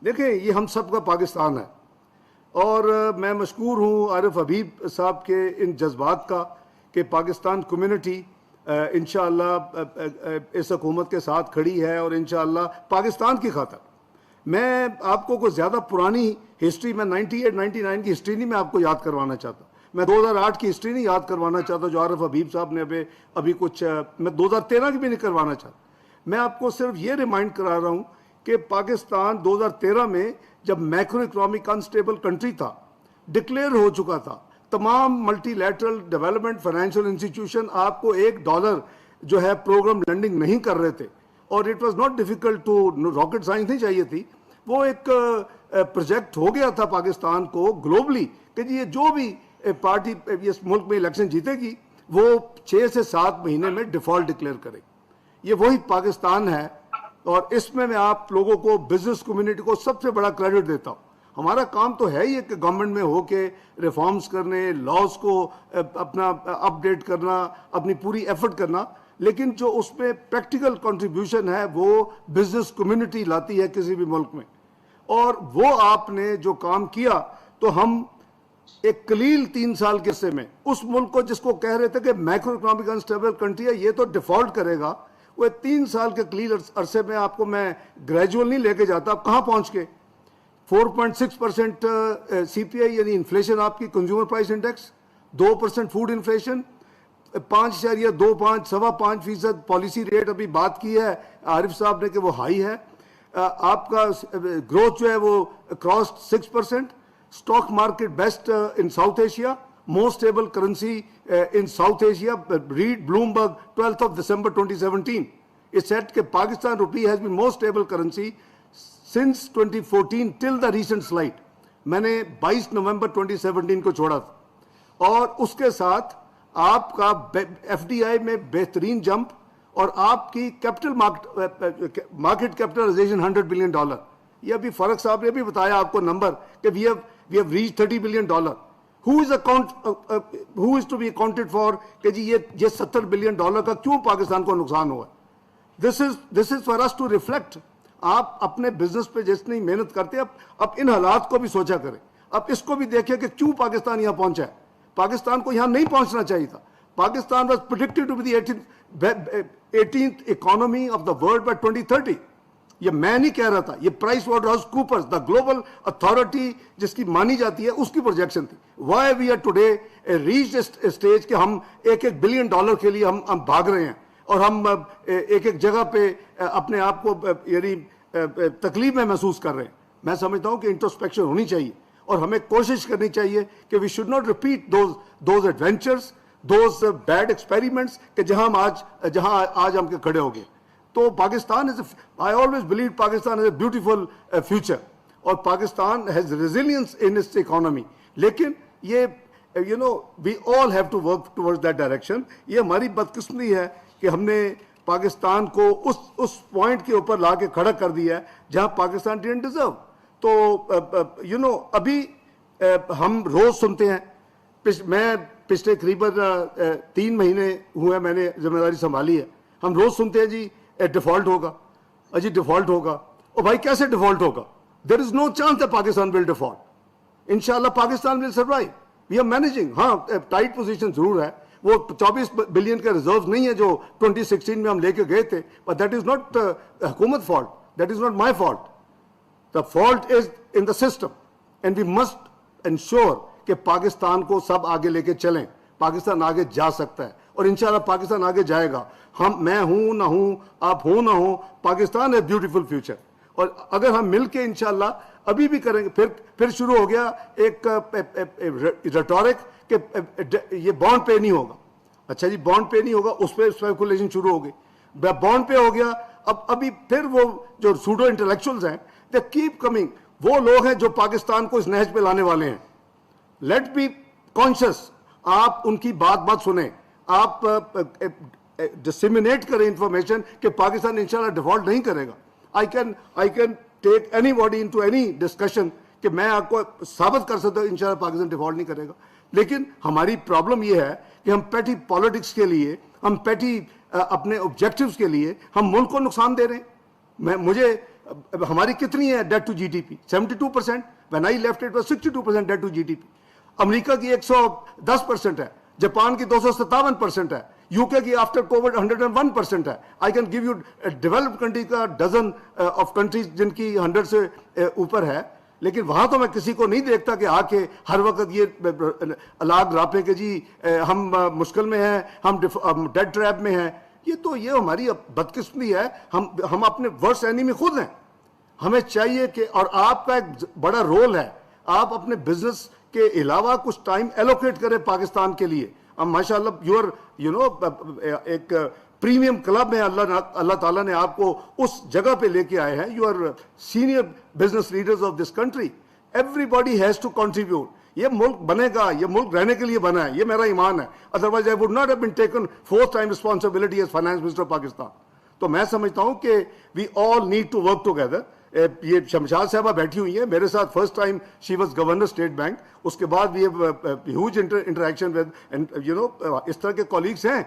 دیکھیں یہ ہم سب کا پاکستان ہے، اور میں مشکور ہوں عارف حبیب صاحب کے ان جذبات کا کہ پاکستان کمیونٹی انشاءاللہ اس حکومت کے ساتھ کھڑی ہے، اور انشاءاللہ پاکستان کی خاطر میں آپ کو کوئی زیادہ پرانی ہسٹری، میں 98 99 کی ہسٹری نہیں میں آپ کو یاد کروانا چاہتا، میں 2008 کی ہسٹری نہیں یاد کروانا چاہتا جو عارف حبیب صاحب نے ابھی کچھ، میں 2013 کی بھی نہیں کروانا چاہتا. میں آپ کو صرف یہ ریمائنڈ کرا رہا ہوں کہ پاکستان 2013 میں جب میکرو اکنامک انسٹیبل کنٹری تھا، ڈکلیئر ہو چکا تھا، تمام multi lateral development financial institution آپ کو $1 جو ہے پروگرام لینڈنگ نہیں کر رہے تھے، اور it was not difficult to, rocket science نہیں چاہیے تھی، وہ ایک پروجیکٹ ہو گیا تھا پاکستان کو گلوبلی کہ یہ جو بھی پارٹی اس ملک میں الیکشن جیتے گی وہ 6 سے 7 مہینے میں ڈیفالٹ ڈکلیئر کرے. یہ وہی پاکستان ہے، اور اس میں آپ لوگوں کو، بزنس کمیونٹی کو سب سے بڑا کریڈٹ دیتا ہوں. ہمارا کام تو ہے ہی کہ گورنمنٹ میں ہو کے ریفارمز کرنے، لاز کو اپنا اپڈیٹ کرنا، اپنی پوری ایفرٹ کرنا، لیکن جو اس میں پریکٹیکل کنٹریبیوشن ہے وہ بزنس کمیونٹی لاتی ہے کسی بھی ملک میں. اور وہ آپ نے جو کام کیا، تو ہم ایک قلیل 3 سال کے عرصے میں اس ملک کو جس کو کہہ رہے تھے کہ میکرو اکنامک انسٹیبل کنٹری ہے یہ تو ڈیفالٹ کرے گا، وہ 3 سال کے قلیل عرصے میں آپ کو میں گریجول نہیں لے کے جاتا، آپ کہاں پہنچ کے 4.6% CPI یعنی انفلیشن آپ کی consumer price index, 2% food inflation, 5.25 5.25% policy rate ابھی بات کی ہے عارف صاحب نے کہ وہ ہائی ہے. آپ کا گروتھ جو ہے وہ cross 6%، stock market best in South Asia, most stable currency in South Asia. Read Bloomberg 12 December 2017 it said کہ پاکستان روپی has been most stable currency since 2014 till the recent slide. میں نے 22 نومبر 2017 کو چھوڑا تھا، اور اس کے ساتھ آپ کا FDI میں بہترین جمپ، اور آپ کی کیپٹل مارکیٹ کیپٹلائزیشن $100 بلین. یہ ابھی فرق صاحب نے بھی بتایا آپ کو نمبر کہ we have reached $30 billion. who is to be accounted for کہ جی یہ $70 بلین کا کیوں پاکستان کو نقصان ہوا. this is for us to reflect. آپ اپنے بزنس پہ جتنی محنت کرتے ہیں اب ان حالات کو بھی سوچا کریں، اب اس کو بھی دیکھیں کہ کیوں پاکستان یہاں پہنچا ہے. پاکستان کو یہاں نہیں پہنچنا چاہیے تھا. Pakistan was predicted to be the 18th economy of the world by 2030. یہ میں نہیں کہہ رہا تھا، یہ Price Waterhouse Coopers the global authority جس کی مانی جاتی ہے اس کی پروجیکشن تھی. Why we are today reached stage کہ ہم $1 بلین کے لیے ہم بھاگ رہے ہیں، اور ہم ایک جگہ پہ اپنے آپ کو یعنی تکلیف میں محسوس کر رہے ہیں. میں سمجھتا ہوں کہ انٹروسپیکشن ہونی چاہیے، اور ہمیں کوشش کرنی چاہیے کہ we should not repeat those adventures, those bad experiments کہ جہاں آج ہم کے کھڑے ہو گئے. تو Pakistan I always believe Pakistan has a beautiful future, اور Pakistan has resilience in its economy. لیکن یہ we all have to work towards that direction. یہ ہماری بدقسمتی ہے کہ ہم نے پاکستان کو اس پوائنٹ کے اوپر لا کے کھڑا کر دیا ہے جہاں پاکستان didn't deserve. تو ابھی ہم روز سنتے ہیں، میں پچھلے قریباً 3 مہینے ہوئے میں نے ذمہ داری سنبھالی ہے، ہم روز سنتے ہیں جی ڈیفالٹ ہوگا، اجی ڈیفالٹ ہوگا. اور بھائی کیسے ڈیفالٹ ہوگا؟ There is no chance that Pakistan will default. انشاءاللہ Pakistan will survive. We are managing. ہاں ٹائٹ پوزیشن ضرور ہے، وہ 24 بلین کے ریزرو نہیں ہے جو 2016 میں ہم لے کے گئے تھے، بٹ دیٹ از ناٹ حکومت fault, that is not my fault. The fault is in the system, and we must ensure کہ پاکستان کو سب آگے لے کے چلیں. پاکستان آگے جا سکتا ہے، اور انشاءاللہ پاکستان آگے جائے گا. میں ہوں نہ ہوں، آپ ہوں نہ ہوں، پاکستان ہے بیوٹیفل فیوچر. اور اگر ہم مل کے انشاءاللہ ابھی بھی کریں گے، پھر شروع ہو گیا ایک ریٹورک کہ یہ بانڈ پے نہیں ہوگا. اچھا جی بانڈ پے نہیں ہوگا، اس پہ اسپیکولیشن شروع ہو گئی. بانڈ پے ہو گیا، ابھی پھر وہ جو سوڈو انٹلیکچوئلز ہیں دے کیپ کمنگ. وہ لوگ ہیں جو پاکستان کو اس نہج پہ لانے والے ہیں. Let be conscious. آپ ان کی بات سنیں، آپ ڈسیمینیٹ کریں انفارمیشن کہ پاکستان انشاءاللہ ڈیفالٹ نہیں کرے گا. I can take anybody into any discussion کہ میں آپ کو ثابت کر سکتا ہوں انشاءاللہ پاکستان ڈیفالٹ نہیں کرے گا. لیکن ہماری پرابلم یہ ہے کہ ہم پیٹی پالیٹکس کے لیے، ہم پیٹی اپنے آبجیکٹیوز کے لیے ہم ملک کو نقصان دے رہے ہیں. مجھے ہماری کتنی ہے debt to G D P? 72%. When I left it was 62% debt to GDP. امریکہ کی 110% ہے, جاپان کی 257% ہے, یو کے کی آفٹر کووڈ 101% ہے. I can give you developed country کا ڈزن آف کنٹریز جن کی 100 سے اوپر ہے. لیکن وہاں تو میں کسی کو نہیں دیکھتا کہ آ کے ہر وقت یہ الاگ راپے کہ جی ہم مشکل میں ہیں, ہم ڈیڈ ٹریپ میں ہیں. یہ ہماری بدقسمتی ہے. ہم اپنے ورسٹ اینیمی خود ہیں. ہمیں چاہیے کہ, اور آپ کا ایک بڑا رول ہے, آپ اپنے بزنس کے علاوہ کچھ ٹائم ایلوکیٹ کریں پاکستان کے لیے. اب ماشاء اللہ ایک پریمیم کلب میں اللہ تعالیٰ نے آپ کو اس جگہ پہ لے کے آئے ہیں. You are senior business leaders of this country. Everybody has to contribute. یہ ملک بنے گا, یہ ملک رہنے کے لیے بنا ہے, یہ میرا ایمان ہے. Otherwise I would not have been taken fourth time responsibility as finance minister of Pakistan. تو میں سمجھتا ہوں کہ we all need to work together. یہ شمشاد صاحبہ بیٹھی ہوئی ہیں میرے ساتھ, first time she was governor State Bank. اس کے بعد بھی ہیوج انٹریکشن ود اس طرح کے کولیگس ہیں.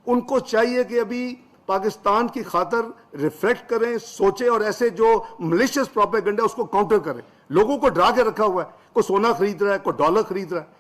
ان کو چاہیے کہ ابھی پاکستان کی خاطر ریفلیکٹ کریں, سوچیں, اور ایسے جو ملیشیس پروپیگنڈا اس کو کاؤنٹر کریں. لوگوں کو ڈرا کے رکھا ہوا ہے, کوئی سونا خرید رہا ہے, کوئی ڈالر خرید رہا ہے.